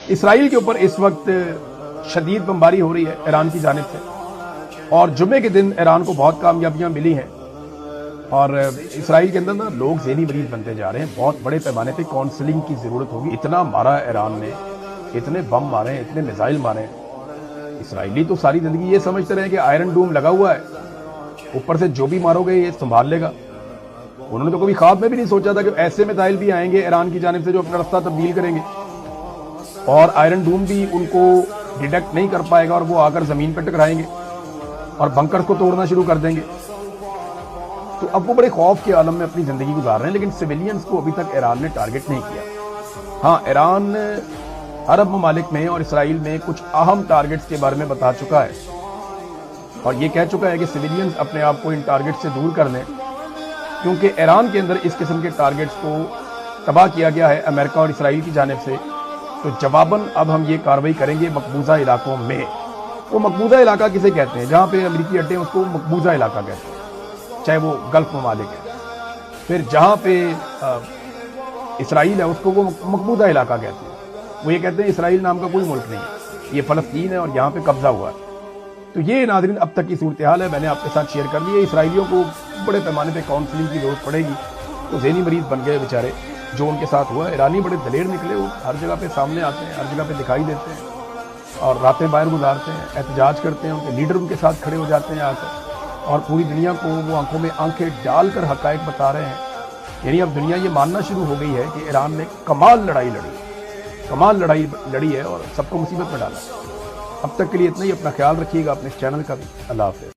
اسرائیل کے اوپر اس وقت شدید بمباری ہو رہی ہے ایران کی جانب سے، اور جمعے کے دن ایران کو بہت کامیابیاں ملی ہیں، اور اسرائیل کے اندر نا لوگ ذہنی مریض بنتے جا رہے ہیں۔ بہت بڑے پیمانے پہ کاؤنسلنگ کی ضرورت ہوگی۔ اتنا مارا ایران نے، اتنے بم مارے ہیں، اتنے میزائل مارے ہیں۔ اسرائیلی تو ساری زندگی یہ سمجھتے رہے کہ آئرن ڈوم لگا ہوا ہے، اوپر سے جو بھی مارو گے یہ سنبھال لے گا۔ انہوں نے تو کبھی خواب میں بھی نہیں سوچا تھا کہ ایسے میزائل بھی آئیں گے ایران کی جانب سے جو اپنا رستہ تبدیل کریں گے، اور آئرن ڈوم بھی ان کو ڈیٹیکٹ نہیں کر پائے گا، اور وہ آ کر زمین پہ ٹکرائیں گے اور بنکر کو توڑنا شروع کر دیں گے۔ تو اب وہ بڑے خوف کے عالم میں اپنی زندگی گزار رہے ہیں، لیکن سویلینز کو ابھی تک ایران نے ٹارگٹ نہیں کیا۔ ہاں، ایران عرب ممالک میں اور اسرائیل میں کچھ اہم ٹارگٹس کے بارے میں بتا چکا ہے، اور یہ کہہ چکا ہے کہ سویلینز اپنے آپ کو ان ٹارگٹ سے دور کر لیں، کیونکہ ایران کے اندر اس قسم کے ٹارگٹس کو تباہ کیا گیا ہے امریکہ اور اسرائیل کی جانب سے۔ تو جواباً اب ہم یہ کارروائی کریں گے مقبوضہ علاقوں میں۔ وہ مقبوضہ علاقہ کسے کہتے ہیں؟ جہاں پہ امریکی اڈے ہیں اس کو مقبوضہ علاقہ کہتے ہیں، چاہے وہ گلف ممالک ہے۔ پھر جہاں پہ اسرائیل ہے اس کو وہ مقبوضہ علاقہ کہتے ہیں۔ وہ یہ کہتے ہیں اسرائیل نام کا کوئی ملک نہیں ہے، یہ فلسطین ہے اور یہاں پہ قبضہ ہوا ہے۔ تو یہ ناظرین اب تک کی صورتحال ہے، میں نے آپ کے ساتھ شیئر کر لی ہے۔ اسرائیلیوں کو بڑے پیمانے پہ کاؤنسلنگ کی ضرورت پڑے گی، تو ذہنی مریض بن گئے بیچارے جو ان کے ساتھ ہوا ہے۔ ایرانی بڑے دلیر نکلے، وہ ہر جگہ پہ سامنے آتے ہیں، ہر جگہ پہ دکھائی دیتے ہیں اور راتیں باہر گزارتے ہیں، احتجاج کرتے ہیں، ان کے لیڈر ان کے ساتھ کھڑے ہو جاتے ہیں آ کر، اور پوری دنیا کو وہ آنکھوں میں آنکھیں ڈال کر حقائق بتا رہے ہیں۔ یعنی اب دنیا یہ ماننا شروع ہو گئی ہے کہ ایران نے کمال لڑائی لڑی ہے اور سب کو مصیبت میں ڈالا۔ اب تک کے لیے اتنا ہی، اپنا خیال رکھیے گا، اپنے چینل کا بھی۔ اللہ حافظ۔